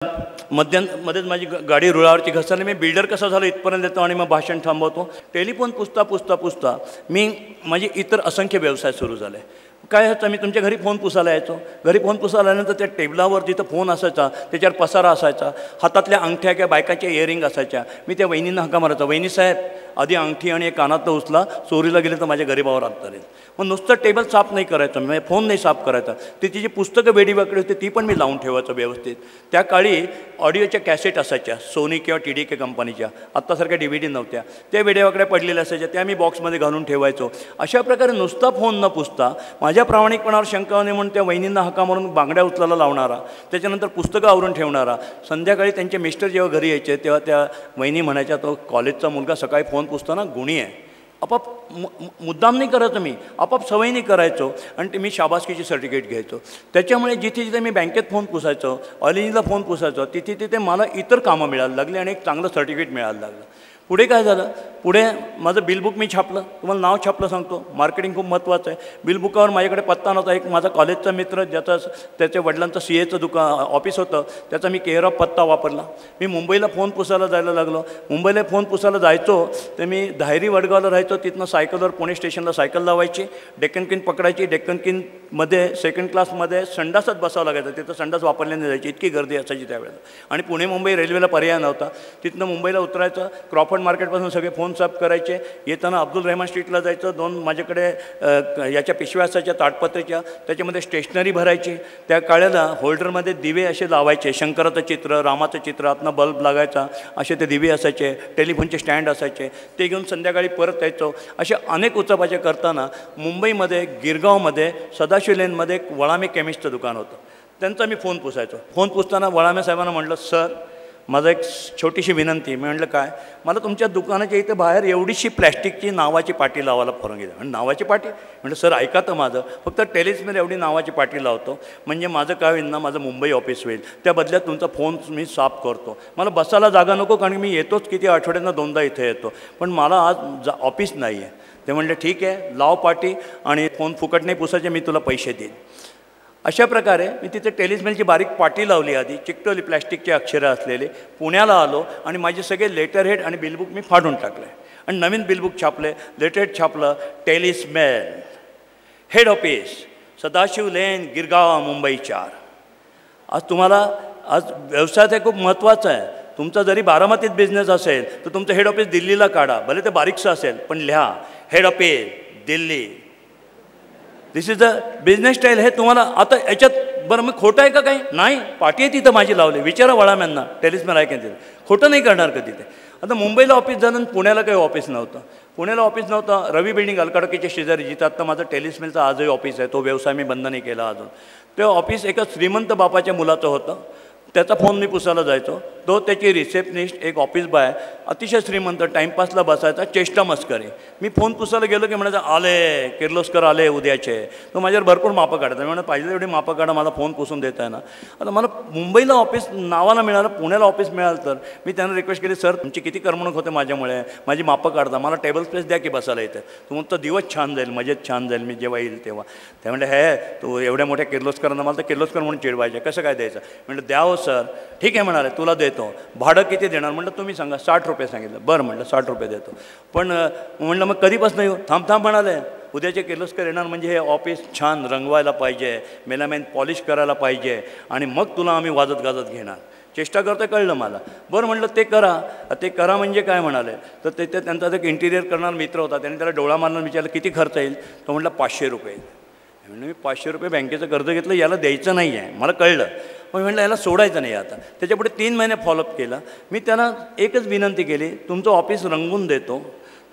मध्येच माझी गाडी रुळावरची घसरली. मी बिल्डर कसा झालो इथपर्यंत येतो आणि मग भाषण थांबवतो. टेलिफोन पुसता मी माझे इतर असंख्य व्यवसाय सुरू झाले. काय होतं, मी तुमच्या घरी फोन पुसायला यायचो. घरी फोन पुसायला आल्यानंतर त्या टेबलावर जिथं फोन असायचा त्याच्यावर पसारा असायचा, हातातल्या अंगठ्या किंवा बायकाच्या इयरिंग असायच्या. मी त्या वहिनींना हाका मारायचा, वहिनी साहेब आधी अंगठी आणि एक कानातलं उचला, चोरीला गेले तर माझ्या गरीबावर हात धरेल. मग नुसतं टेबल साफ नाही करायचं, म्हणजे फोन नाही साफ करायचा. ती जी पुस्तकं वेडीवाकडी होती ती पण मी लावून ठेवायचं व्यवस्थित. त्या काळी ऑडिओच्या कॅसेट असायच्या सोनी किंवा TDK कंपनीच्या, आत्तासारख्या DVD नव्हत्या. त्या वेडेवाकड्या पडलेल्या असायच्या, त्या मी बॉक्समध्ये घालून ठेवायचो. अशा प्रकारे नुसता फोन न पुसता माझ्या प्रामाणिकपणावर शंका नाही म्हणून त्या वहिनींना हाका मारून बांगड्या उचलायला लावणारा, त्याच्यानंतर पुस्तकं आवरून ठेवणारा. संध्याकाळी त्यांचे मिस्टर जेव्हा घरी यायचे तेव्हा त्या वहिनी म्हणायच्या, तो कॉलेजचा मुलगा सकाळी फोन पुसताना गुणी आहे. आपाप मुद्दाम नाही करायचो मी, आपाप सवय नाही करायचो आणि ते मी शाबासकीची सर्टिफिकेट घ्यायचो. त्याच्यामुळे जिथे मी बँकेत फोन पुसायचो, ऑइल इंजिनला फोन पुसायचो, तिथे मला इतर कामं मिळायला लागली आणि एक चांगलं सर्टिफिकेट मिळायला लागलं. पुढे काय झालं, पुढे माझं बिलबुक मी छापलं. तुम्हाला नाव छापलं सांगतो, मार्केटिंग खूप महत्त्वाचं आहे. बिलबुकावर माझ्याकडे पत्ता नव्हता. एक माझा कॉलेजचा मित्र त्याच्या वडिलांचं CAचं ऑफिस होतं, त्याचा मी केअर ऑफ पत्ता वापरला. मी मुंबईला फोन पुसायला जायला लागलो. मुंबईला फोन पुसायला जायचो तर मी धायरी वडगावला राहायचो. तिथनं सायकलवर पुणे स्टेशनला सायकल लावायची, डेक्कन क्वीन पकडायची. डेक्कन क्वीनमध्ये सेकंड क्लासमध्ये संडासात बसावं लागायचं. तिथं संडास वापरले नाही जायची, इतकी गर्दी असायची त्यावेळेला. आणि पुणे मुंबई रेल्वेला पर्याय नव्हता. तिथनं मुंबईला उतरायचं, क्रॉफर्ड मार्केटपासून सगळे फोन साफ करायचे. येताना अब्दुल रहमान स्ट्रीटला जायचं. 2 माझ्याकडे याच्या पिशव्या असायच्या ताडपत्रीच्या, त्याच्यामध्ये स्टेशनरी भरायची. त्या काळाला होल्डरमध्ये दिवे असे लावायचे, शंकराचं चित्र, रामाचं चित्र, आतनं बल्ब लागायचा, असे ते दिवे असायचे. टेलिफोनचे स्टँड असायचे, ते घेऊन संध्याकाळी परत यायचो. असे अनेक उचापाचे करताना मुंबईमध्ये गिरगावमध्ये सदाशिव लेनमध्ये एक वळामे केमिस्टचं दुकान होतं. त्यांचा मी फोन पुसायचो. फोन पुसताना वळामे साहेबांना म्हटलं, सर माझं एक छोटीशी विनंती. मी म्हटलं काय? मला तुमच्या दुकानाच्या इथं बाहेर एवढीशी प्लॅस्टिकची नावाची पाटी लावायला परवानगी द्या. आणि नावाची पाटी? म्हटलं सर ऐका तर माझं, फक्त टेलिसमेल एवढी नावाची पाटी लावतो, म्हणजे माझं काय होईल ना, माझं मुंबई ऑफिस होईल. त्या बदल्यात तुमचा फोन मी साफ करतो. मला बसायला जागा नको, कारण मी येतोच किती आठवड्यांना 2दा इथे येतो, पण मला आज ऑफिस नाही आहे. ते म्हणले ठीक आहे, लाव पाटी आणि फोन फुकट नाही पुसायचे, मी तुला पैसे देईन. अशा प्रकारे मी तिथे टेलिसमेलची बारीक पाटी लावली, आधी चिकटवली, प्लॅस्टिकचे अक्षरं असलेले. पुण्याला आलो आणि माझे सगळे लेटर हेड आणि बिलबुक मी फाडून टाकले आणि नवीन बिलबुक छापले, लेटर हेड छापलं, टेलिसमेल head office Sadashiv lane Girgaon Mumbai 4. आज तुम्हाला आज व्यवसायात हे खूप महत्त्वाचं आहे. तुमचा जरी बारामतीत बिझनेस असेल तर तुमचं हेड ऑफिस दिल्लीला काढा, भले ते बारीकसं असेल पण लिहा head office Delhi. This is the business style. हे तुम्हाला आता याच्यात बरं मी खोटं आहे का काही? नाही, पाठी आहे तिथं माझी लावली. विचारा वळाम्यांना, टेलिसमेल आहे का तिथे. खोटं नाही करणार का तिथे. आता मुंबईला ऑफिस झालं, पुण्याला काही ऑफिस नव्हतं. पुण्याला ऑफिस नव्हतं. रवी बिल्डिंग अलकाडकीच्या शेजारी, जिथं आत्ता माझं टेलिसमेलचं आजही ऑफिस आहे. तो व्यवसाय मी बंद नाही केला अजून. ते ऑफिस एका श्रीमंत बापाच्या मुलाचं होतं. त्याचा फोन मी पुसायला जायचो. तो त्याची रिसेप्शनिस्ट, एक ऑफिस बाय, अतिशय श्रीमंत, टाईमपासला बसायचा, चेष्टा मस्करी. मी फोन पुसायला गेलो की म्हणायचं आले किर्लोस्कर आले उद्याचे. तो माझ्यावर भरपूर मापं काढायचा. मी म्हणा पाहिजे एवढी मापं काढा, मला फोन पुसून देत आहे ना. आता मला मुंबईला ऑफिस नावाला मिळालं, पुण्याला ऑफिस मिळालं तर मी त्यांना रिक्वेस्ट केली, सर तुमची किती करमणूक होते माझ्यामुळे, माझी मापं काढता, मला टेबल स्पेस द्या की बसायला इथे. तुमचा दिवस छान जाईल, मजेत छान जाईल, मी जेव्हा येईल तेव्हा. ते म्हणले हे तू एवढ्या मोठ्या किर्लोस्करांना, मला तर किर्लोस्कर म्हणून चिडवायचे, कसं काय द्यायचं. म्हटलं द्या हो सर. ठीक आहे म्हणाले, तुला देतो. भाडं किती देणार? म्हटलं तुम्ही सांगा. 60 रुपये सांगितलं. बरं म्हटलं 60 रुपये देतो. पण म्हटलं मग कधीपासून येऊ? थांब म्हणाले, उद्याचे किर्लोस्कर येणार म्हणजे हे ऑफिस छान रंगवायला पाहिजे, मेलामेन पॉलिश करायला पाहिजे आणि मग तुला आम्ही वाजत गाजत घेणार. चेष्टा करतोय कळलं मला. बरं म्हटलं ते करा म्हणजे काय म्हणाले. तर ते त्यांचा एक इंटिरियर करणारा मित्र होता, त्याने त्याला डोळा मारणार विचारलं किती खर्च येईल. तो म्हटलं 500 रुपये. म्हणजे मी 500 रुपये बँकेचं कर्ज घेतलं, याला द्यायचं नाही आहे, मला कळलं. मग म्हटलं याला सोडायचं नाही आता. त्याच्यापुढे 3 महिने फॉलोअप केला. मी त्यांना एकच विनंती केली, तुमचं ऑफिस रंगवून देतो,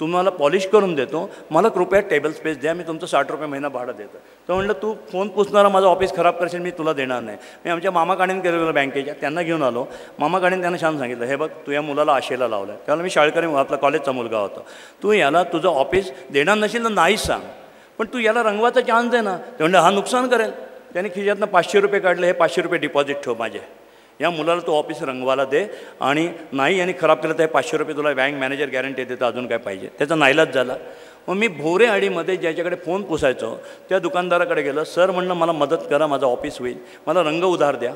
तुम्हाला पॉलिश करून देतो, मला कृपया टेबल स्पेस द्या, मी तुमचं 60 रुपये महिना भाडं देतो. तर म्हटलं तू फोन पुसणारा माझं ऑफिस खराब करशील, मी तुला देणार नाही. मी आमच्या मामाकाडीन केलेलं बँकेच्या, त्यांना घेऊन आलो. मामाकाडीन त्यांना छान सांगितलं, हे बघ तू या मुलाला आशेला लावलं आहे. त्याला मी शाळकरी, आपला कॉलेजचा मुलगा होता. तू याला तुझं ऑफिस देणार नसेल तर नाहीच सांग, पण तू याला रंगवाचा चान्स दे ना. ते म्हणलं हा नुकसान करेल. त्याने खिशातनं 500 रुपये काढले, हे 500 रुपये डिपॉझिट ठेव माझे, या मुलाला तो ऑफिस रंगवायला दे, आणि नाही यांनी खराब केलं तर हे 500 रुपये तुला बँक मॅनेजर गॅरंटी देतं, अजून काय पाहिजे. त्याचा नाईलाज झाला. मग मी भोरेआडीमध्ये ज्याच्याकडे फोन पुसायचो त्या दुकानदाराकडे गेलं. सर म्हणलं मला मदत करा, माझं ऑफिस होईल, मला रंग उधार द्या.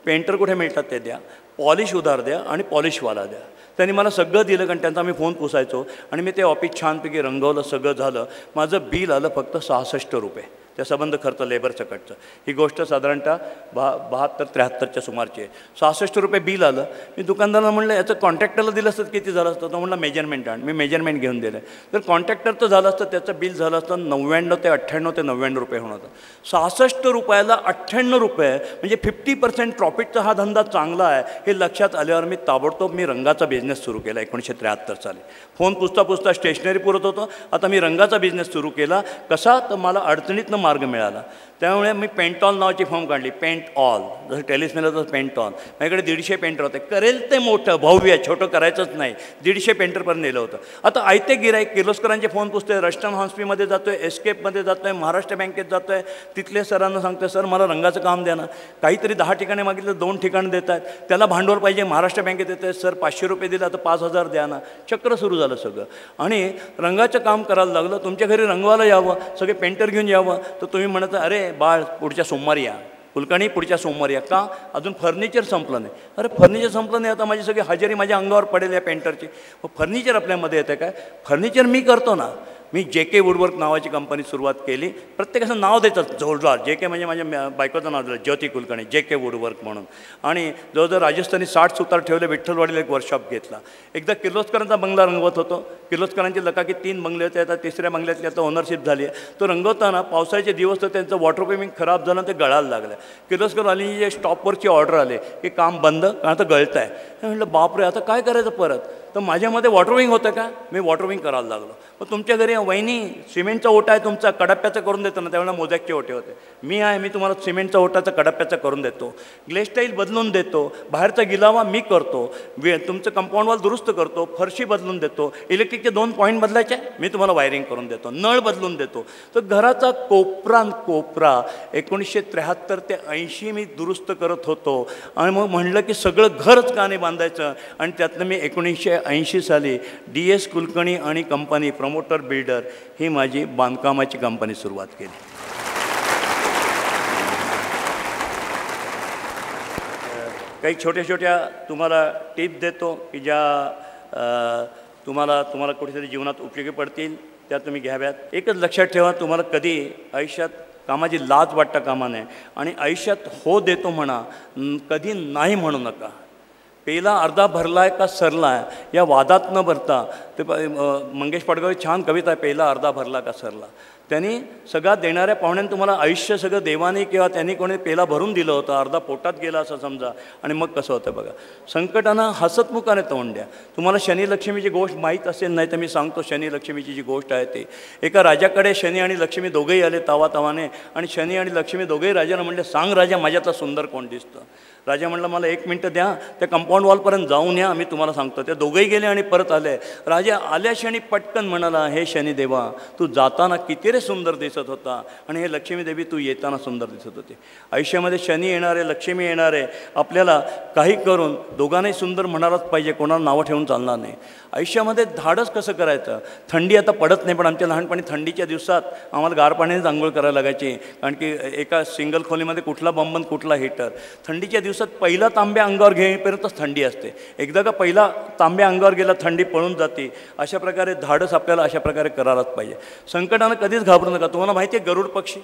पेंटर कुठे मिळतात ते द्या, पॉलिश उधार द्या आणि पॉलिशवाला द्या. त्यांनी मला सगळं दिलं, कारण त्यांचा मी फोन पुसायचो आणि मी ते ऑफिस छानपैकी रंगवलं, सगळं झालं. माझं बिल आलं फक्त 66 रुपये, त्या संबंध खर्च लेबरचं कटचं. ही गोष्ट साधारणतः 72-73च्या सुमारची आहे. 66 रुपये बिल आलं. मी दुकानदाराला म्हणलं याचं कॉन्ट्रॅक्टरला दिलं असतं किती झालं असतं. तो म्हणला मेजरमेंट आण. मी मेजरमेंट घेऊन दिलं. तर कॉन्ट्रॅक्टरचं झालं असतं, त्याचं बिल झालं असतं 99 ते 98 ते 99 रुपये होणं होतं. 66 रुपयाला 98 रुपये म्हणजे 50% प्रॉफिटचा हा धंदा चांगला आहे हे लक्षात आल्यावर मी ताबडतोब रंगाचा बिझनेस सुरू केला 1973 साली. फोन पुसता पुसता स्टेशनरी पुरत होतो. आता मी रंगाचा बिझनेस सुरू केला. कसा, तर मला अडचणीतनं मार्ग मिळाला. त्यामुळे मी पेंटॉल नावाची फॉर्म काढली. पेंट ऑल, जसं टेलिस्मेला तसं पेंटॉल. माझ्याकडे 150 पेंटर होते. करेल ते मोठं भव्य, छोटं करायचंच नाही. 150 पेंटरपर्यंत नेलं होतं. आता आयते गिराईक किर्लोस्करांचे फोन पुसतोय, रस्टन हॉस्पिटलमध्ये जातोय, एस्केपमध्ये जातोय, महाराष्ट्र बँकेत जातोय. तिथले सरांना सांगतोय, सर मला रंगाचं काम द्या ना. काहीतरी 10 ठिकाणी मागितलं, 2 ठिकाणं देत आहेत. त्याला भांडवल पाहिजे, महाराष्ट्र बँकेत देत आहेत, सर 500 रुपये दिला तर 5000 द्या ना. चक्र सुरू झालं सगळं. आणि रंगाचं काम करायला लागलं. तुमच्या घरी रंगवायला यावं, सगळे पेंटर घेऊन यावं, तर तुम्ही म्हणता अरे बाळ पुढच्या सोमवारी या, कुलकर्णी पुढच्या सोमवारी या. का? अजून फर्निचर संपलं नाही. अरे फर्निचर संपलं नाही, आता माझी सगळी हजेरी माझ्या अंगावर पडेल या पेंटरची. मग फर्निचर आपल्यामध्ये येतं काय? फर्निचर मी करतो ना. मी JK वुडवर्क नावाची कंपनी सुरुवात केली. प्रत्येकाचं नाव देतात जोरदार. JK म्हणजे माझ्या बायकोचं नाव दिलं, ज्योती कुलकर्णी, JK वुडवर्क म्हणून. आणि जवळजवळ राजस्थानी 60 सुतार ठेवले. विठ्ठलवाडीला एक वर्कशॉप घेतला. एकदा किर्लोस्करांचा बंगला रंगवत होतो. किर्लोस्करांची लकाकी 3 बंगले होते. आता 3ऱ्या बंगल्यातली आता ओनरशिप झाली आहे. तो रंगवताना पावसाचे दिवस तर त्यांचं वॉटरप्रूफिंग खराब झालं, ते गळायला लागलं. किर्लोस्करवाली जे स्टॉपवरची ऑर्डर आले की काम बंद, कारण आता गळतं आहे. म्हटलं बापरे, आता काय करायचं परत. तर माझ्यामध्ये वॉटरप्रूफिंग होतं का? मी वॉटरप्रूफिंग करायला लागलो. मग तुमच्या घरी वहिनी सिमेंटचा ओटा आहे तुमचा, कडप्प्याचा करून देतो ना. त्यावेळेला मोदकचे ओटे होते. मी आहे, मी तुम्हाला सिमेंटचा ओटाचा कडप्प्याचा करून देतो. ग्लेस्टाईल बदलून देतो. बाहेरचा गिलावा मी करतो. तुमचं कंपाऊंड वॉल दुरुस्त करतो. फरशी बदलून देतो. इलेक्ट्रिकचे 2 पॉईंट बदलायचे, मी तुम्हाला वायरिंग करून देतो. नळ बदलून देतो. तर घराचा कोपरा 1973 ते 80 मी दुरुस्त करत होतो. आणि मग म्हणलं की सगळं घरच का नाही बांधायचं. आणि त्यातनं मी 1980 साली DS कुलकर्णी आणि कंपनी प्रमोटर बिल्डर ही माझी बांधकामाची कंपनी सुरुवात केली. काही छोट्या छोट्या तुम्हाला टिप देतो की ज्या तुम्हाला कुठेतरी जीवनात उपयोगी पडतील, त्या तुम्ही घ्याव्यात. एकच लक्षात ठेवा, तुम्हाला कधी आयुष्यात कामाची लाज वाटता कामा नये. आणि आयुष्यात हो देतो म्हणा, कधी नाही म्हणू नका. पेला अर्धा भरला आहे का सरला आहे या वादात न भरता, ते मंगेश पडगाव छान कविता आहे, पेला अर्धा भरला का सरला. त्यांनी सगळ्यात देणाऱ्या पाहुण्यांनी तुम्हाला आयुष्य सगळं देवाने किंवा त्यांनी कोणी पेला भरून दिलं होतं, अर्धा पोटात गेला असं समजा. आणि मग कसं होतं बघा, संकटानं हसतमुखाने तोंड द्या. तुम्हाला शनी लक्ष्मीची गोष्ट माहीत असेल, नाही तर मी सांगतो शनी लक्ष्मीची जी गोष्ट आहे ती. एका राजाकडे शनी आणि लक्ष्मी दोघेही आले तावातावाने. आणि शनी आणि लक्ष्मी दोघेही राजाला म्हणले, सांग राजा माझ्यातला सुंदर कोण दिसतं. राजा म्हणलं मला 1 मिनटं द्या, त्या कंपाऊंड वॉलपर्यंत जाऊन या, मी तुम्हाला सांगतो. ते दोघेही गेले आणि परत आले. राजा आल्या क्षणी पटकन म्हणाला, हे शनी देवा, तू जाताना किती रे सुंदर दिसत होता, आणि हे लक्ष्मी देवी तू येताना सुंदर दिसत होती. आयुष्यामध्ये शनी येणारे, लक्ष्मी येणारे, आपल्याला काही करून दोघांनाही सुंदर म्हणायलाच पाहिजे, कोणाला नावं ठेवून चालणार नाही. आयुष्यामध्ये धाडस कसं करायचं. थंडी आता पडत नाही, पण आमच्या लहानपणी थंडीच्या दिवसात आम्हाला गार पाण्यानेच आंघोळ करायला लागायची, कारण की एका सिंगल खोलीमध्ये कुठला बंबन कुठला हीटर. थंडीच्या दिवसात पहिला तांब्या अंगावर घेईपर्यंतच थंडी असते. एकदा का पहिला तांब्या अंगावर गेला थंडी पळून जाते. अशा प्रकारे धाडस आपल्याला अशा प्रकारे करायलाच पाहिजे. संकटानं कधीच घाबरू नका. तुम्हाला माहिती आहे गरुड पक्षी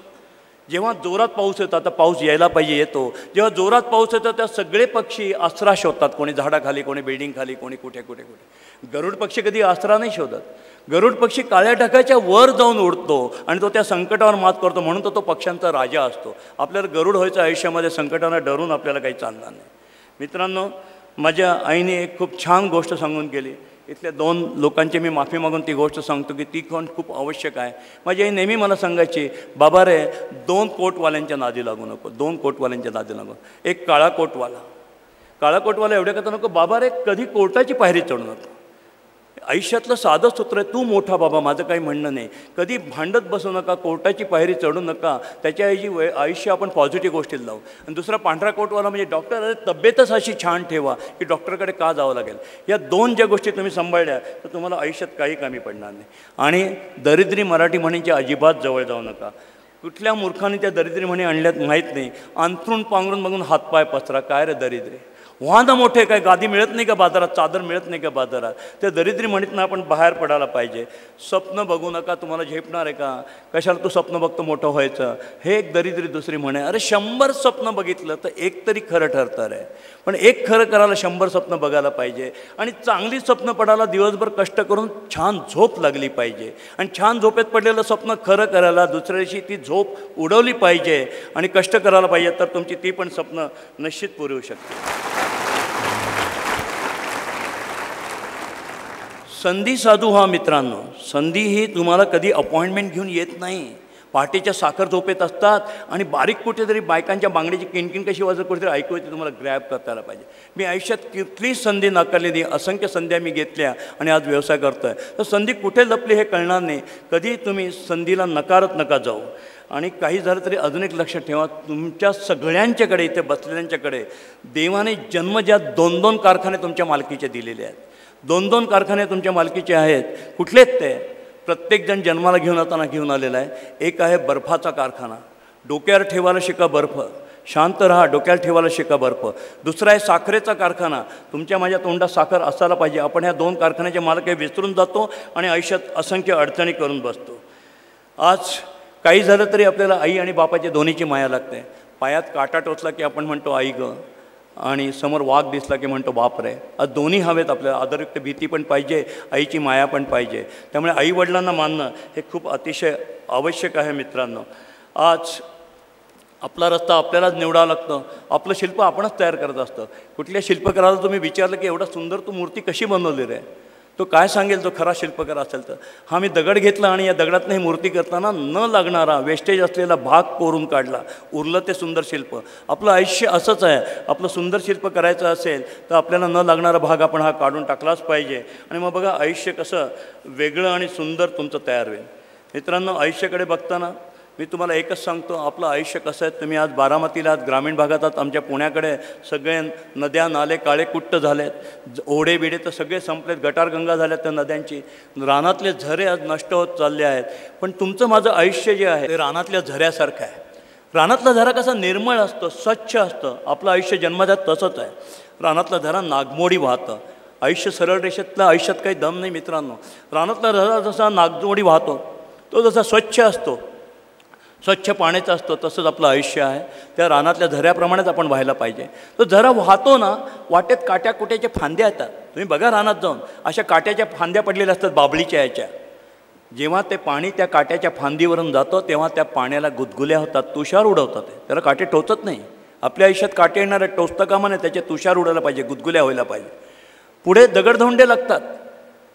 जेव्हा जोरात पाऊस येतो, आता पाऊस यायला पाहिजे येतो, जेव्हा जोरात पाऊस येतो त्या सगळे पक्षी आसरा शोधतात. कोणी झाडाखाली, कोणी बिल्डिंग खाली, कोणी कुठे कुठे कुठे. गरुड पक्षी कधी आसरा नाही शोधत. गरुड पक्षी काळ्या ढगाच्या वर जाऊन उडतो आणि तो त्या संकटावर मात करतो, म्हणून तो पक्ष्यांचा राजा असतो. आपल्याला गरुड व्हायचं आयुष्यामध्ये, संकटानं डरून आपल्याला काही चालणार नाही. मित्रांनो, माझ्या आईने एक खूप छान गोष्ट सांगून गेली. इथल्या 2 लोकांची मी माफी मागून ती गोष्ट सांगतो की ती खूप आवश्यक आहे. माझी आई नेहमी मला सांगायची, बाबा रे 2 कोटवाल्यांच्या नादी लागू नको, 2 कोटवाल्यांच्या नादी लागू. एक काळा कोटवाला एवढ्या करता नको, बाबा रे कधी कोर्टाची पायरी चढू नको. आयुष्यातलं साधं सूत्र आहे, तू मोठा बाबा, माझं काही म्हणणं नाही. कधी भांडत बसू नका, कोर्टाची पायरी चढू नका. त्याच्याऐवजी आयुष्य आपण पॉझिटिव्ह गोष्टीला लावू. आणि दुसरा पांढरा कोटवाला म्हणजे डॉक्टर, अरे तब्येतच अशी छान ठेवा की डॉक्टरकडे का जावं लागेल. या 2 ज्या गोष्टी तुम्ही सांभाळल्या तर तुम्हाला आयुष्यात काही कमी पडणार नाही. आणि दरिद्री मराठी म्हणींच्या अजिबात जवळ जाऊ नका. कुठल्या मूर्खाने त्या दरिद्री म्हणे आणल्यात माहीत नाही. अंथरून पांघरून बघून हातपाय पसरा. काय रे दरिद्री, वाहनं मोठे, काय गादी मिळत नाही का बाजारात, चादर मिळत नाही का बाजारात. त्या दरिद्री म्हणीतनं आपण बाहेर पडायला पाहिजे. स्वप्न बघू नका, तुम्हाला झेपणार आहे का, कशाला तू स्वप्न बघतो मोठं व्हायचं, हे एक दरिद्री दुसरी म्हणे. अरे 100 स्वप्न बघितलं तर एक तरी खरं ठरतं रे. पण एक खरं करायला 100 स्वप्न बघायला पाहिजे. आणि चांगली स्वप्न पडायला दिवसभर कष्ट करून छान झोप लागली पाहिजे. आणि छान झोपेत पडलेलं स्वप्न खरं करायला दुसऱ्या दिवशी ती झोप उडवली पाहिजे आणि कष्ट करायला पाहिजे. तर तुमची ती पण स्वप्न निश्चित पुरी होऊ शकते. संधी साधू व्हा मित्रांनो. संधी ही तुम्हाला कधी अपॉइंटमेंट घेऊन येत नाही. पहाटेच्या साखर झोपेत असतात आणि बारीक कुठेतरी बायकांच्या बांगडीची किणकिण कशी वाजत कुठेतरी ऐकू येते, तुम्हाला ग्रॅब करतायला पाहिजे. मी आयुष्यात कितीच संधी नाकारलेली, असंख्य संध्या मी घेतल्या आणि आज व्यवसाय करतो आहे. तर संधी कुठे लपली हे कळणार नाही. कधी तुम्ही संधीला नकारत नका जाऊ. आणि काही झालं तरी अजून एक लक्षात ठेवा, तुमच्या सगळ्यांच्याकडे इथे बसलेल्यांच्याकडे देवाने जन्मजात 2-2 कारखाने तुमच्या मालकीचे दिलेले आहेत. 2-2 कारखाने तुमच्या मालकीचे आहेत. कुठलेच ते प्रत्येकजण जन्माला घेऊन येताना घेऊन आलेला आहे. एक आहे बर्फाचा कारखाना, डोक्यावर ठेवायला शिका बर्फ, शांत राहा, डोक्याला ठेवायला शिका बर्फ. दुसरा आहे साखरेचा कारखाना, तुमच्या माझ्या तोंडात साखर असायला पाहिजे. आपण ह्या 2 कारखान्याचे मालक विसरून जातो आणि आयुष्यात असंख्य अडचणी करून बसतो. आज काही झालं तरी आपल्याला आई आणि बापाची दोन्हीची माया लागते. पायात काटा टोचला की आपण म्हणतो आई गं, आणि समोर वाघ दिसला की म्हणतो बाप रे. आज दोन्ही हवेत आपल्याला. आदरयुक्त भीती पण पाहिजे, आईची माया पण पाहिजे. त्यामुळे आईवडिलांना मानणं हे खूप अतिशय आवश्यक आहे मित्रांनो. आज आपला रस्ता आपल्यालाच निवडावं लागतं. आपलं शिल्प आपणच तयार करत असतं. कुठल्या शिल्पकाराला तुम्ही विचारलं की एवढा सुंदर तू मूर्ती कशी बनवली रे, तो काय सांगेल जो खरा शिल्पकार असेल तर. हा मी दगड घेतला आणि या दगडातनं ही मूर्ती करताना न लागणारा वेस्टेज असलेला भाग कोरून काढला, उरलं ते सुंदर शिल्प. आपलं आयुष्य असंच आहे. आपलं सुंदर शिल्प करायचं असेल तर आपल्याला न लागणारा भाग आपण हा काढून टाकलाच पाहिजे. आणि मग बघा आयुष्य कसं वेगळं आणि सुंदर तुमचं तयार होईल. मित्रांनो, आयुष्याकडे बघताना मी तुम्हाला एकच सांगतो, आपलं आयुष्य कसं आहे. तुम्ही आज बारामतीला आहात, ग्रामीण भागात आहात. आमच्या पुण्याकडे सगळे नद्या नाले काळे कुट्ट झालेत, ओढे बिडे तर सगळे संपलेत, गटारगंगा झाल्यात त्या नद्यांची. रानातले झरे आज नष्ट होत चालले आहेत. पण तुमचं माझं आयुष्य जे आहे ते रानातल्या झऱ्यासारखं आहे. रानातला झरा कसा निर्मळ असतो, स्वच्छ असतं. आपलं आयुष्य जन्मजात तसंच आहे. रानातला झरा नागमोडी वाहतं. आयुष्य सरळ रेषेतलं आयुष्यात काही दम नाही मित्रांनो. रानातला झरा जसा नागमोडी वाहतो, तो जसा स्वच्छ असतो, स्वच्छ पाण्याचं असतं, तसंच आपलं आयुष्य आहे. त्या रानातल्या झऱ्याप्रमाणेच आपण व्हायला पाहिजे. तो झरा वाहतो ना, वाटेत काट्या कुट्याच्या फांद्या येतात. तुम्ही बघा रानात जाऊन, अशा काट्याच्या फांद्या पडलेल्या असतात बाबळीच्या याच्या. जेव्हा ते पाणी त्या काट्याच्या फांदीवरून जातं तेव्हा त्या पाण्याला गुदगुल्या होतात, तुषार उडवतात. त्याला काटे टोचत नाही. आपल्या आयुष्यात काटे येणार आहे, टोचतं कामा नाही, त्याचे तुषार उडायला पाहिजे, गुदगुल्या व्हायला पाहिजे. पुढे दगडधोंडे लागतात.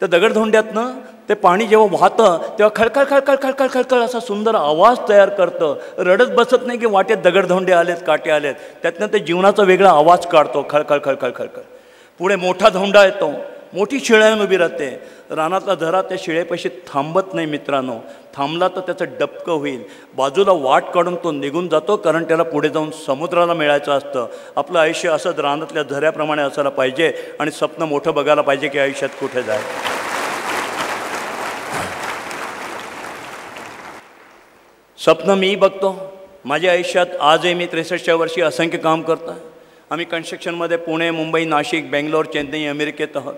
त्या दगडधोंड्यातनं ते पाणी जेव्हा वाहतं तेव्हा खळखळ खळखळ खळखळ खळखळ असा सुंदर आवाज तयार करतं. रडत बसत नाही की वाटेत दगडधोंडे आलेत, काटे आलेत. त्यातनं ते जीवनाचा वेगळा आवाज काढतो, खळखळ खळखळ खळखळ. पुढे मोठा धोंडा येतो, मोठी शिळा येऊन उभी राहते. रानातला झरा त्या शिळेपाशी थांबत नाही मित्रांनो. थांबला तर त्याचं डबकं होईल. बाजूला वाट काढून तो निघून जातो, कारण त्याला पुढे जाऊन समुद्राला मिळायचं असतं. आपलं आयुष्य असंच रानातल्या झऱ्याप्रमाणे असायला पाहिजे आणि स्वप्न मोठं बघायला पाहिजे की आयुष्यात कुठे जाय. स्वप्न मी बघतो. माझ्या आयुष्यात आजही मी 63व्या वर्षी असंख्य काम करतो. आम्ही कन्स्ट्रक्शनमध्ये पुणे, मुंबई, नाशिक, बेंगलोर, चेन्नई, अमेरिकेत आहोत.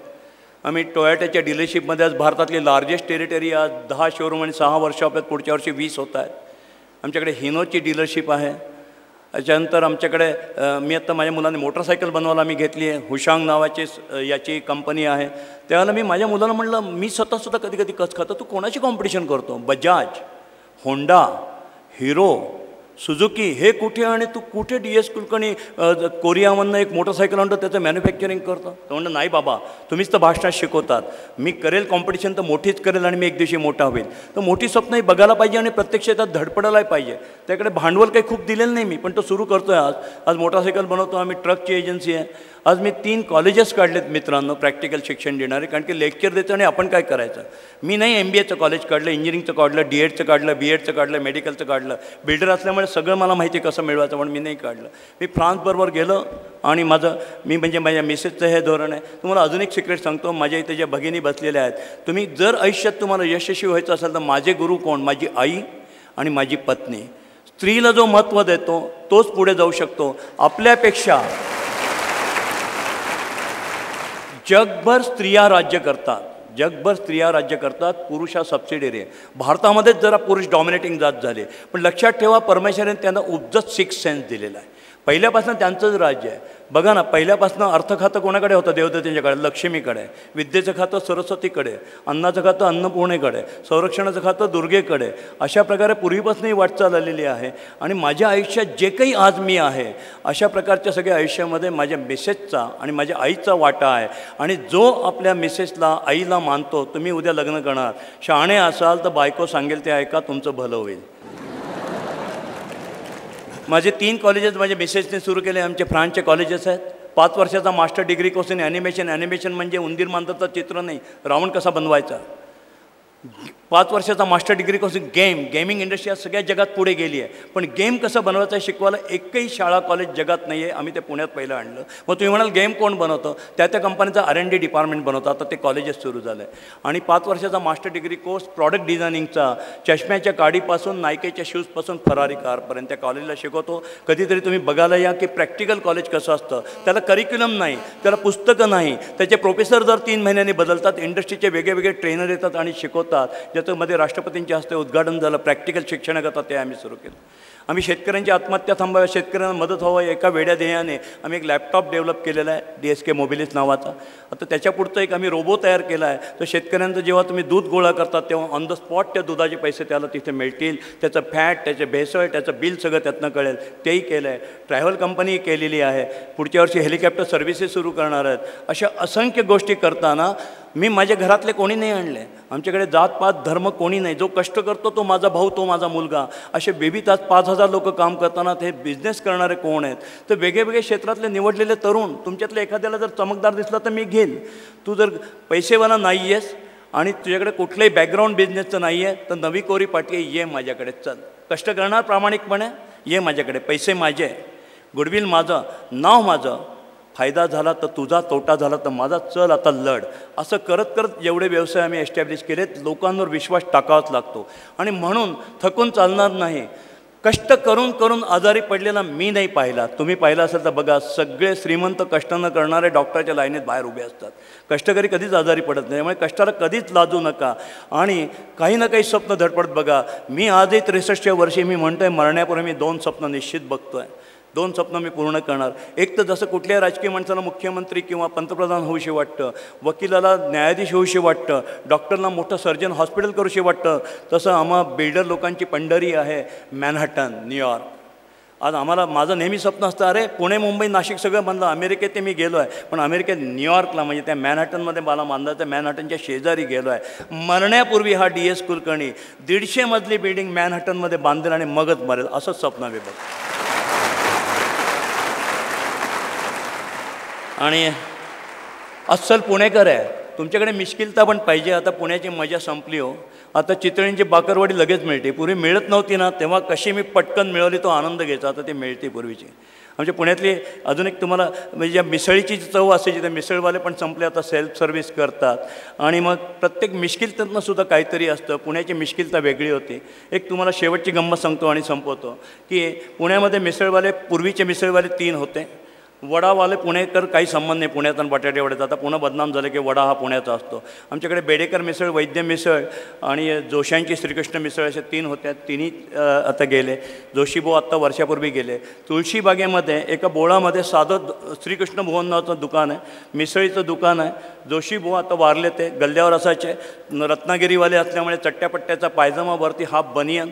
आम्ही टोयोटाच्या डीलरशिपमध्ये आज भारतातली लार्जेस्ट टेरिटरी, आज 10 शोरूम आणि 6 वर्कशॉप, पुढच्या वर्षी 20 होत आहेत. आमच्याकडे हिनोची डीलरशिप आहे. त्याच्यानंतर आमच्याकडे मी आत्ता माझ्या मुलाने मोटरसायकल बनवायला आम्ही घेतली आहे. हुशांग नावाची याची कंपनी आहे. त्यावेळेला मी माझ्या मुलाला म्हटलं, मी स्वतःसुद्धा कधी कधी कच खातो, तू कोणाची कॉम्पिटिशन करतो? बजाज, होंडा, हिरो, सुझुकी हे कुठे, आणि तू कुठे DS कुलकर्णी कोरियामधनं एक मोटरसायकल आणतो त्याचं मॅन्युफॅक्चरिंग करतो? तो म्हणलं नाही बाबा, तुम्हीच तर भाषणात शिकवतात. मी करेल कॉम्पिटिशन तर मोठीच करेल आणि मी एक दिवशी मोठा होईल. तर मोठी स्वप्नही बघायला पाहिजे आणि प्रत्यक्ष त्यात धडपडायलाही पाहिजे. त्याकडे भांडवल काही खूप दिलेलं नाही मी, पण तो सुरू करतो आहे. आज मोटरसायकल बनवतो आम्ही, ट्रकची एजन्सी आहे. आज मी 3 कॉलेजेस काढलेत मित्रांनो, प्रॅक्टिकल शिक्षण देणारे, कारण की लेक्चर देतं आणि आपण काय करायचं. मी नाही MBAचं कॉलेज काढलं, इंजिनिअरिंगचं काढलं, DEDचं काढलं, BEdचं काढलं, मेडिकलचं काढलं. बिल्डर असल्यामुळे सगळं मला माहिती आहे कसं मिळवायचं, पण मी नाही काढलं. मी फ्रान्सबरोबर गेलो आणि मी म्हणजे माझ्या मिसेसचं हे धोरण आहे. तुम्हाला अजून एक सिक्रेट सांगतो. माझ्या इथे ज्या भगिनी बसलेल्या आहेत, तुम्ही जर आयुष्यात तुम्हाला यशस्वी व्हायचं असेल तर माझे गुरु कोण? माझी आई आणि माझी पत्नी. स्त्रीला जो महत्त्व देतो तोच पुढे जाऊ शकतो. आपल्यापेक्षा जगभर स्त्रिया राज्य करतात, जगभर स्त्रिया राज्य करतात, पुरुष हा सबसिडियरी आहे. भारतामध्येच जरा पुरुष डॉमिनेटिंग जात झाले, पण लक्षात ठेवा परमेश्वराने त्यांना उपजत सिक्स सेन्स दिलेला आहे. पहिल्यापासून त्यांचंच राज्य आहे. बघा ना, पहिल्यापासून अर्थखातं कोणाकडे होतं? देवदत्तींच्याकडे, लक्ष्मीकडे. विद्येचं खातं सरस्वतीकडे, अन्नाचं खातं अन्नपूर्णेकडे, संरक्षणाचं खातं दुर्गेकडे. अशा प्रकारे पूर्वीपासूनही वाटचाल आलेली आहे. आणि माझ्या आयुष्यात जे काही आज मी आहे अशा प्रकारच्या सगळ्या आयुष्यामध्ये माझ्या मिसेसचा आणि माझ्या आईचा वाटा आहे. आणि जो आपल्या मिसेसला, आईला मानतो, तुम्ही उद्या लग्न करणार, शहाणे असाल तर बायको सांगेल ते ऐका, तुमचं भलं होईल. माझे 3 कॉलेजेस माझ्या मिसेसने सुरू केले. आमचे फ्रान्सचे कॉलेजेस आहेत. 5 वर्षाचा master degree course in animation. Animation म्हणजे उंदीर मांजराचं चित्र नाही, रावण कसा बनवायचा. 5 वर्षाचा master degree course in gaming industry आज सगळ्या जगात पुढे गेली आहे. पण गेम कसं बनवायचं शिकवायला एकही शाळा कॉलेज जगात नाही आहे. आम्ही ते पुण्यात पहिलं आणलं. मग तुम्ही म्हणाल गेम कोण बनवतं? त्या कंपनीचं R&D डिपार्टमेंट बनवतं. आता ते कॉलेजेस सुरू झालं आहे. आणि 5 वर्षाचा मास्टर डिग्री कोर्स प्रॉडक्ट डिझायनिंगचा, चष्म्याच्या काडीपासून नायकेच्या शूजपासून फरारी कारपर्यंत त्या कॉलेजला शिकवतो. कधीतरी तुम्ही बघायला या की प्रॅक्टिकल कॉलेज कसं असतं. त्याला करिक्युलम नाही, त्याला पुस्तकं नाही, त्याचे प्रोफेसर दर 3 महिन्यांनी बदलतात. इंडस्ट्रीचे वेगळे ट्रेनर येतात आणि शिकवतात. ज्याच्यामध्ये राष्ट्रपतींच्या हस्ते उद्घाटन झालं. प्रॅक्टिकल शिक्षणाकरता ते आम्ही सुरू केलं. आम्ही शेतकऱ्यांची आत्महत्या थांबाव्या, शेतकऱ्यांना मदत व्हावी एका वेड्या ध्येयाने आम्ही एक लॅपटॉप डेव्हलप केलेला आहे, DSK मोबिलिस नावाचा. आता त्याच्यापुढचं एक आम्ही रोबो तयार केला आहे. तर शेतकऱ्यांचं जेव्हा तुम्ही दूध गोळा करतात तेव्हा ऑन द स्पॉट त्या दुधाचे पैसे त्याला तिथे मिळतील. त्याचं फॅट, त्याचे भेसळ, त्याचं बिल सगळं त्यातनं कळेल, तेही केलं आहे. ट्रॅव्हल कंपनी केलेली आहे. पुढच्या वर्षी हेलिकॉप्टर सर्व्हिसेस सुरू करणार आहेत. अशा असंख्य गोष्टी करताना मी माझ्या घरातले कोणी नाही आणले. आमच्याकडे जातपात धर्म कोणी नाही. जो कष्ट करतो तो माझा भाऊ, तो माझा मुलगा. असे विविध आज 5,000 लोक काम करताना ते बिझनेस करणारे कोण आहेत? तर वेगवेगळे क्षेत्रातले निवडलेले तरुण. तुमच्यातले एखाद्याला जर चमकदार दिसला तर मी घेईल. तू जर पैसेवाला नाही आहेस आणि तुझ्याकडे कुठलंही बॅकग्राऊंड बिझनेसचं नाही आहे तर नवी कोरी पाटी ये माझ्याकडे, चल. कष्ट करणार प्रामाणिकपणे ये माझ्याकडे. पैसे माझे, गुडविल माझं, नाव माझं. फायदा झाला तर तुझा, तोटा झाला तर माझा, चल आता लढ. असं करत करत जेवढे व्यवसाय आम्ही एस्टॅब्लिश केलेत, लोकांवर विश्वास टाकावाच लागतो. आणि म्हणून थकून चालणार नाही. कष्ट करून करून आजारी पडलेला मी नाही पाहिला. तुम्ही पाहिलं असेल तर बघा, सगळे श्रीमंत कष्ट न करणारे डॉक्टरच्या लाईनीत बाहेर उभे असतात. कष्टकरी कधीच आजारी पडत नाही. त्यामुळे कष्टाला कधीच लाजू नका. आणि काही ना काही स्वप्न धडपडत बघा. मी आजही 63व्या वर्षी मी म्हणतोय, मरण्यापूर्वी मी 2 स्वप्न निश्चित बघतोय. 2 स्वप्न मी पूर्ण करणार. एक तर जसं कुठल्याही राजकीय माणसाला मुख्यमंत्री किंवा पंतप्रधान होऊशी वाटतं, वकिलाला न्यायाधीश होऊशी वाटतं, डॉक्टरला मोठं सर्जन हॉस्पिटल करूशी वाटतं, तसं आम्हा बिल्डर लोकांची पंढरी आहे मॅनहॅटन, न्यूयॉर्क. आज आम्हाला, माझं नेहमी स्वप्न असतं, अरे पुणे, मुंबई, नाशिक सगळं बांधलं. अमेरिकेत ते मी गेलो आहे, पण अमेरिकेत न्यूयॉर्कला म्हणजे त्या मॅनहॅटनमध्ये मला बांधायचं. मॅनहॅटनच्या शेजारी गेलो आहे. मरण्यापूर्वी हा DS कुलकर्णी 150 मजली बिल्डिंग मॅनहॅटनमध्ये बांधेल आणि मगच मरेल, असंच स्वप्न मी बघ. आणि अस्सल पुणेकर आहे. तुमच्याकडे मिश्किलता पण पाहिजे. आता पुण्याची मजा संपली हो. आता चितळींची बाकरवाडी लगेच मिळते. पूर्वी मिळत नव्हती ना, तेव्हा कशी मी पटकन मिळवली तो आनंद घ्यायचा. आता ते मिळते पूर्वीची. आमच्या पुण्यातली अजून एक तुम्हाला म्हणजे ज्या मिसळीची चव असायची, त्या मिसळवाले पण संपले, आता सेल्फ सर्व्हिस करतात. आणि मग प्रत्येक मिश्किलतातनं सुद्धा काहीतरी असतं. पुण्याची मिश्किलता वेगळी होती. एक तुम्हाला शेवटची गंमत सांगतो आणि संपवतो की पुण्यामध्ये मिसळवाले, पूर्वीचे मिसळवाले 3 होते. वडावाले पुणेकर काही संबंध नाही, पुण्यात आणि बटाटे वड्याचा. आता पुन्हा बदनाम झालं की वडा हा पुण्याचा असतो. आमच्याकडे बेडेकर मिसळ, वैद्य मिसळ आणि जोशांची श्रीकृष्ण मिसळ अशा 3 होत्या. तिन्ही आता गेले. जोशीभाऊ आत्ता वर्षापूर्वी गेले. तुळशीबागेमध्ये एका बोळामध्ये साधं श्रीकृष्ण भुवन नावाचं दुकान आहे, मिसळीचं दुकान आहे. जोशीभाऊ आता वारले. ते गल्ल्यावर असायचे. रत्नागिरीवाले असल्यामुळे चट्ट्यापट्ट्याचा पायजमा, वरती हाफ बनियन,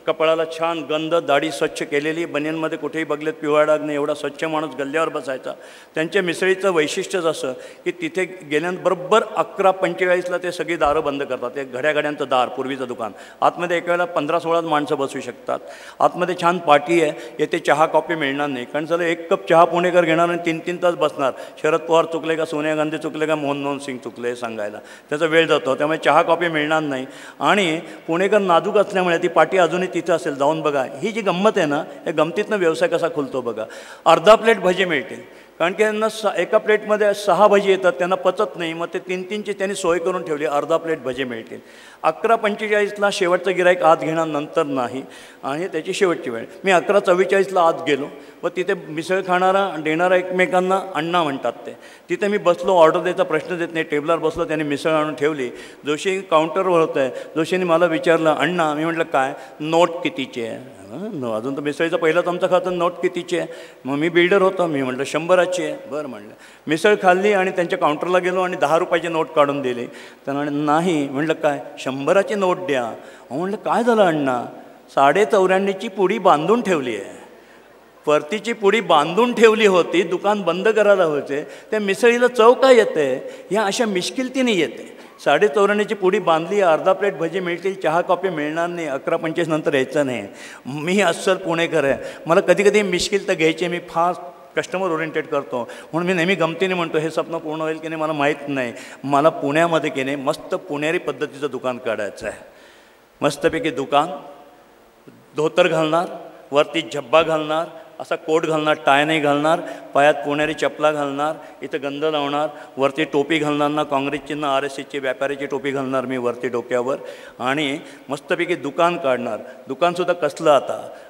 कपाळाला छान गंध, दाढी स्वच्छ केलेली. बनियनमध्ये कुठेही बघलेत पिवळा डाग नाही, एवढा स्वच्छ माणूस गल्ल्यावर बसायचा. त्यांच्या मिसळीचं वैशिष्ट्यच असं की तिथे गेल्यानंतर बरोबर 11:45ला ते सगळी दारं बंद करतात. ते घड्याघड्यांचं दार, पूर्वीचं दुकान. आतमध्ये एका वेळेला 15-16 माणसं बसू शकतात. आतमध्ये छान पार्टी आहे. येथे चहा कॉफी मिळणार नाही, कारण चला 1 कप चहा पुणेकर घेणार आणि 3-3 तास बसणार. शरद पवार चुकले का, सोनिया गांधी चुकले का, मनमोहन सिंग चुकले हे सांगायला त्याचा वेळ जातो. त्यामुळे चहा कॉफी मिळणार नाही. आणि पुणेकर नाजूक असल्यामुळे ती पार्टी अजूनही तिथं असेल, जाऊन बघा. ही जी गंमत आहे ना, या गमतीतनं व्यवसाय कसा खुलतो बघा. अर्धा प्लेट भजी मिळतील. कारण की त्यांना एका प्लेटमध्ये 6 भजी येतात, त्यांना पचत नाही. मग ते 3-3ची त्यांनी सोय करून ठेवली, अर्धा प्लेट भजे मिळतील. 11:45ला शेवटचं गिराईक आत घेणार, नंतर नाही, आणि त्याची शेवटची वेळ. मी 11:44ला आत गेलो व तिथे मिसळ खाणारा देणारा एकमेकांना अण्णा म्हणतात ते. तिथे मी बसलो, ऑर्डर द्यायचा प्रश्न देत नाही, टेबलावर बसलो, त्याने मिसळ आणून ठेवली. जोशी काउंटरवर होतं आहे, जोशीने मला विचारलं अण्णा. मी म्हटलं काय? नोट कितीची आहे? अजून तर मिसळीचा पहिलाच आमचा खातं, नोट कितीची आहे? मग मी बिल्डर होतो, मी म्हटलं 100ची आहे. बरं म्हणलं. मिसळ खाल्ली आणि त्यांच्या काउंटरला गेलो आणि 10 रुपयाची नोट काढून दिली. त्यांना नाही. म्हटलं काय? 100ची नोट द्या. म्हटलं काय झालं अण्णा? 94.5ची पुडी बांधून ठेवली आहे, परतीची पुडी बांधून ठेवली होती, दुकान बंद करायला होते, त्या मिसळीला चव काय येते? ह्या अशा मिश्किलतीने येते. 94.5ची पुडी बांधली, अर्धा प्लेट भजी मिळतील, चहा कॉफी मिळणार नाही, 11:25 नंतर यायचं नाही. मी अस्सल पुणेकर आहे, मला कधी कधी मिश्किल तर घ्यायचे. मी फार कस्टमर ओरिएंटेड करतो, म्हणून मी नेहमी गमतीने म्हणतो हे स्वप्न पूर्ण होईल की नाही मला माहीत नाही. मला पुण्यामध्ये की नाही मस्त पुणेरी पद्धतीचं दुकान काढायचं आहे. मस्तपैकी दुकान, धोतर घालणार, वरती झब्बा घालणार, असा कोट घालणार, टाय नाही घालणार, पायात पुणेरी चपला घालणार, इथं गंध लावणार, वरती टोपी घालणार ना, काँग्रेस चिन्ह RSSची व्यापाऱ्याची टोपी घालणार मी वरती डोक्यावर, आणि मस्तपैकी दुकान काढणार. दुकानसुद्धा कसलं?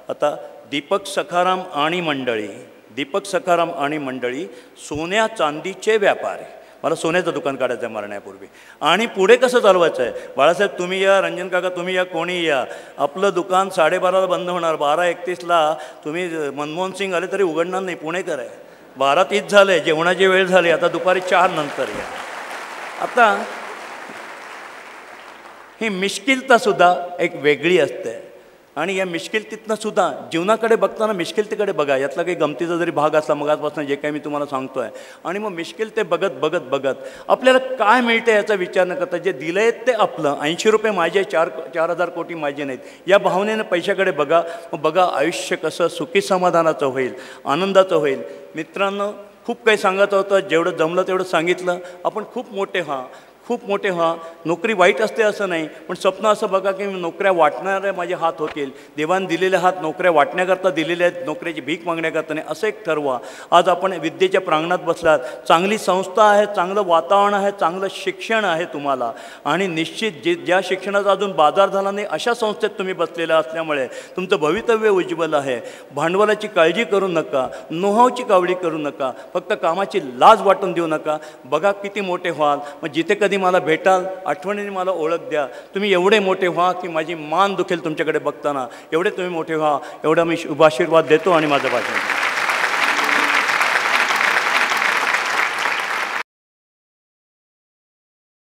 आता दीपक सखाराम आणि मंडळी, दीपक सखाराम आणि मंडळी सोन्या चांदीचे व्यापारी. मला सोन्याचं दुकान काढायचं आहे मरण्यापूर्वी. आणि पुढे कसं चालवायचं आहे? बाळासाहेब तुम्ही या, रंजन काका तुम्ही या, कोणी या, आपलं दुकान 12:30ला बंद होणार, 12:31ला तुम्ही मनमोहन सिंग आले तरी उघडणार नाही, पुणेकर आहे. 12:30 झालं आहे, जेवणाची वेळ झाली, आता दुपारी 4 नंतर या. आता ही मिश्किलतासुद्धा एक वेगळी असते, आणि या मिश्किलतीतनं सुद्धा जीवनाकडे बघताना मिश्किलतेकडे बघा. यातला काही गमतीचा जरी भाग असला मगाचपासून जे काही मी तुम्हाला सांगतो आहे, आणि मग मिश्किलते बघत बघत बघत आपल्याला काय मिळतं याचा विचार न करता जे दिलं आहे ते आपलं. 80 रुपये माझे, 4,000 कोटी माझे नाहीत, या भावनेनं पैशाकडे बघा. मग बघा आयुष्य कसं सुखी समाधानाचं होईल, आनंदाचं होईल. मित्रांनो, खूप काही सांगायचं होतं, जेवढं जमलं तेवढं सांगितलं. आपण खूप मोठे व्हा. नोकरी वाईट असते असं नाही, पण स्वप्न असं बघा की नोकऱ्या वाटणारे माझे हात होतील. देवान दिलेले हात नोकऱ्या वाटण्याकरता दिलेले आहेत, नोकरीची भीक मागण्याकरता नाही, असं एक ठरवा. आज आपण विद्येच्या प्रांगणात बसलात, चांगली संस्था आहे, चांगलं वातावरण आहे, चांगलं शिक्षण आहे तुम्हाला, आणि निश्चित ज्या शिक्षणाचा अजून बाजार झाला नाही अशा संस्थेत तुम्ही बसलेला असल्यामुळे तुमचं भवितव्य उज्ज्वल आहे. भांडवलाची काळजी करू नका, नोहावची कावडी करू नका, फक्त कामाची लाज वाटून देऊ नका. बघा किती मोठे व्हाल. मग जिथे कधी मला भेटाल आठवणीने मला ओळख द्या. तुम्ही एवढे मोठे व्हा की माझी मान दुखेल तुमच्याकडे बघताना. एवढे तुम्ही मोठे व्हा, एवढा मी शुभाशीर्वाद देतो आणि माझं भाषण